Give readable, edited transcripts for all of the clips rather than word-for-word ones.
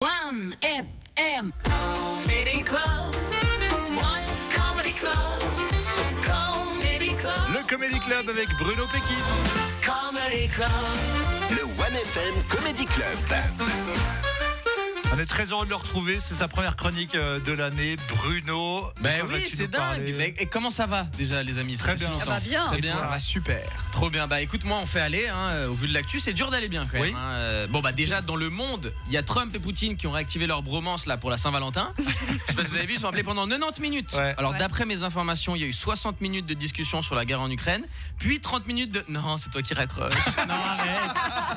1FM Comedy Club. Comedy Club. Comedy Club. Le Comedy Club avec Bruno Pecky. Comedy Club. Le 1FM Comedy Club. On est très heureux de le retrouver, c'est sa première chronique de l'année. Bruno. Ben oui, c'est dingue. Et comment ça va déjà, les amis? Très bien. Ça va bien. Très bien. Ça va super. Trop bien. Bah écoute, moi on fait aller, au vu de l'actu, c'est dur d'aller bien quand même. Oui. Bon bah déjà dans le monde, il y a Trump et Poutine qui ont réactivé leur bromance là pour la Saint-Valentin. Je sais pas si vous avez vu, ils sont appelés pendant 90 minutes. Ouais. Alors Ouais. d'après mes informations, il y a eu 60 minutes de discussion sur la guerre en Ukraine, puis 30 minutes de... Non, c'est toi qui raccroches. Non,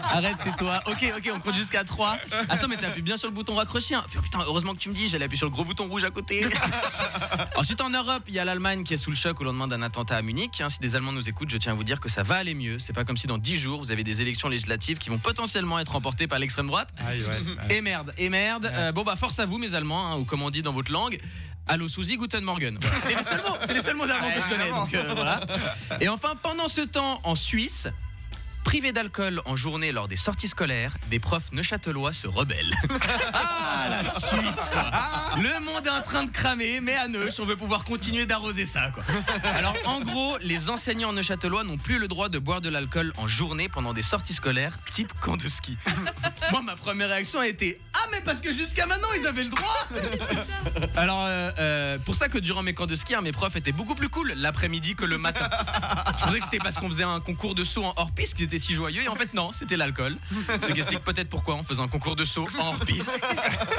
arrête, c'est toi. Ok, on compte jusqu'à 3. Attends, mais t'as appuyé bien sur le bouton raccrocher. Hein. Putain, heureusement que tu me dis, j'allais appuyer sur le gros bouton rouge à côté. Ensuite en Europe, il y a l'Allemagne qui est sous le choc au lendemain d'un attentat à Munich. Si des Allemands nous écoutent, je tiens à vous dire que ça va aller mieux. C'est pas comme si dans 10 jours, vous avez des élections législatives qui vont potentiellement être remportées par l'extrême droite. Aïe, ouais. Et merde. Bon bah force à vous mes Allemands, ou comme on dit dans votre langue, Allo Susi, Guten Morgen. Voilà. C'est les seuls mots d'allemand que je connais. Donc, voilà. Et enfin, pendant ce temps, en Suisse, privés d'alcool en journée lors des sorties scolaires, des profs neuchâtelois se rebellent. Ah, la Suisse, quoi. Le monde est en train de cramer, mais à Neuch, on veut pouvoir continuer d'arroser ça, quoi. Alors, en gros, les enseignants neuchâtelois n'ont plus le droit de boire de l'alcool en journée pendant des sorties scolaires, type camp de ski. Moi, ma première réaction a été « Ah, mais parce que jusqu'à maintenant, ils avaient le droit !» Alors, pour ça que durant mes camps de ski, mes profs étaient beaucoup plus cool l'après-midi que le matin. Je pensais que c'était parce qu'on faisait un concours de saut en hors-piste qu'ils étaient si joyeux, et en fait non, c'était l'alcool. Ce qui explique peut-être pourquoi on faisait un concours de saut en hors-piste.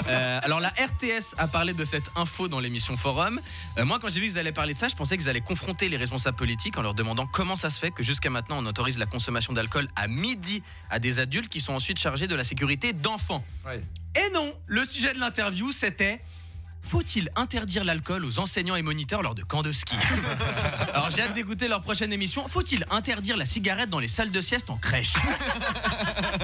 Alors la RTS a parlé de cette info dans l'émission Forum. Moi quand j'ai vu qu'ils allaient parler de ça, je pensais qu'ils allaient confronter les responsables politiques en leur demandant comment ça se fait que jusqu'à maintenant on autorise la consommation d'alcool à midi à des adultes qui sont ensuite chargés de la sécurité d'enfants. Ouais. Et non, le sujet de l'interview c'était: faut-il interdire l'alcool aux enseignants et moniteurs lors de camps de ski? Alors j'ai hâte d'écouter leur prochaine émission. Faut-il interdire la cigarette dans les salles de sieste en crèche?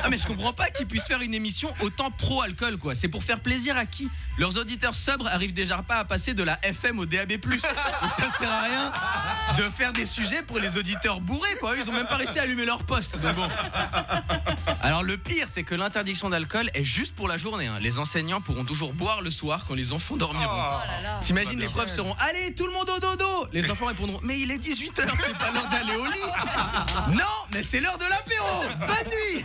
Ah mais je comprends pas qu'ils puissent faire une émission autant pro-alcool quoi. C'est pour faire plaisir à qui? Leurs auditeurs sobres arrivent déjà pas à passer de la FM au DAB+. Donc ça sert à rien de faire des sujets pour les auditeurs bourrés quoi. Ils ont même pas réussi à allumer leur poste. Donc bon. Alors le pire c'est que l'interdiction d'alcool est juste pour la journée. Les enseignants pourront toujours boire le soir quand les enfants dormiront. Oh là là. T'imagines, les profs seront: allez tout le monde au dodo. Les enfants répondront: mais il est 18h, c'est pas l'heure d'aller au lit. Non mais c'est l'heure de l'apéro. Bonne nuit.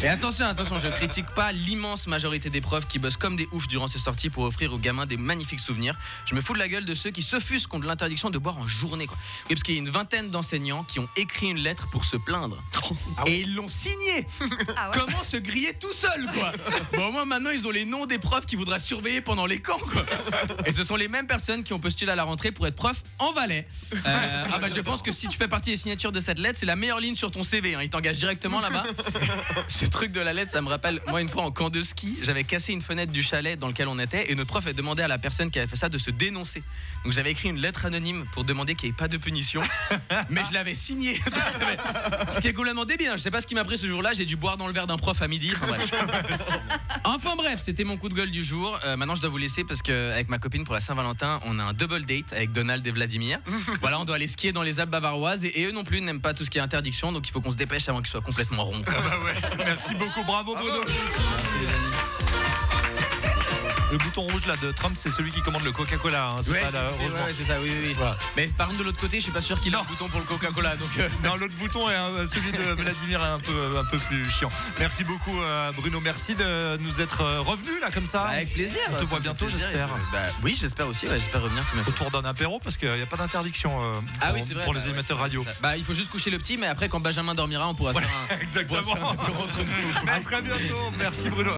Et attention, je critique pas l'immense majorité des profs qui bossent comme des oufs durant ces sorties pour offrir aux gamins des magnifiques souvenirs. Je me fous de la gueule de ceux qui s'offusquent contre l'interdiction de boire en journée quoi. Et parce qu'il y a une vingtaine d'enseignants qui ont écrit une lettre pour se plaindre. Et ils l'ont signée. Ah ouais. Comment se griller tout seul quoi. Bon, au moins maintenant ils ont les noms des profs qui voudraient surveiller pendant les camps quoi. Et ce sont les mêmes personnes qui ont postulé à la rentrée pour être prof en Valais. Je pense que si tu fais partie des signatures de cette lettre, c'est la meilleure ligne sur ton CV. Ils t'engagent directement là-bas. Ce truc de la lettre, ça me rappelle, moi une fois en camp de ski, j'avais cassé une fenêtre du chalet dans lequel on était et notre prof a demandé à la personne qui avait fait ça de se dénoncer. Donc j'avais écrit une lettre anonyme pour demander qu'il n'y ait pas de punition, mais je l'avais signée. Ce qui est complètement débile. Je sais pas ce qui m'a pris ce jour-là, j'ai dû boire dans le verre d'un prof à midi. Enfin bref, c'était mon coup de gueule du jour. Maintenant je dois vous laisser parce qu'avec ma copine pour la Saint-Valentin, on a un double date avec Donald et Vladimir. Voilà, on doit aller skier dans les Alpes bavaroises et eux non plus n'aiment pas tout ce qui est interdiction, donc il faut qu'on se dépêche avant qu'ils soient complètement ronds. Merci beaucoup, bravo Bruno. Merci les amis. Le bouton rouge là de Trump, c'est celui qui commande le Coca-Cola. C'est pas heureusement. c'est ça, oui. Voilà. Mais par contre de l'autre côté, je suis pas sûr qu'il a un bouton pour le Coca-Cola. Donc Non, l'autre bouton est celui de Vladimir est un peu plus chiant. Merci beaucoup Bruno, merci de nous être revenu là comme ça. avec plaisir. On te voit bientôt, j'espère. Oui, j'espère aussi. J'espère revenir tout de même. Autour d'un apéro parce qu'il n'y a pas d'interdiction pour les émetteurs radio. Il faut juste coucher le petit, mais après quand Benjamin dormira, on pourra faire un. Exactement. On pourra se faire un apéro entre nous. À très bientôt. Merci Bruno.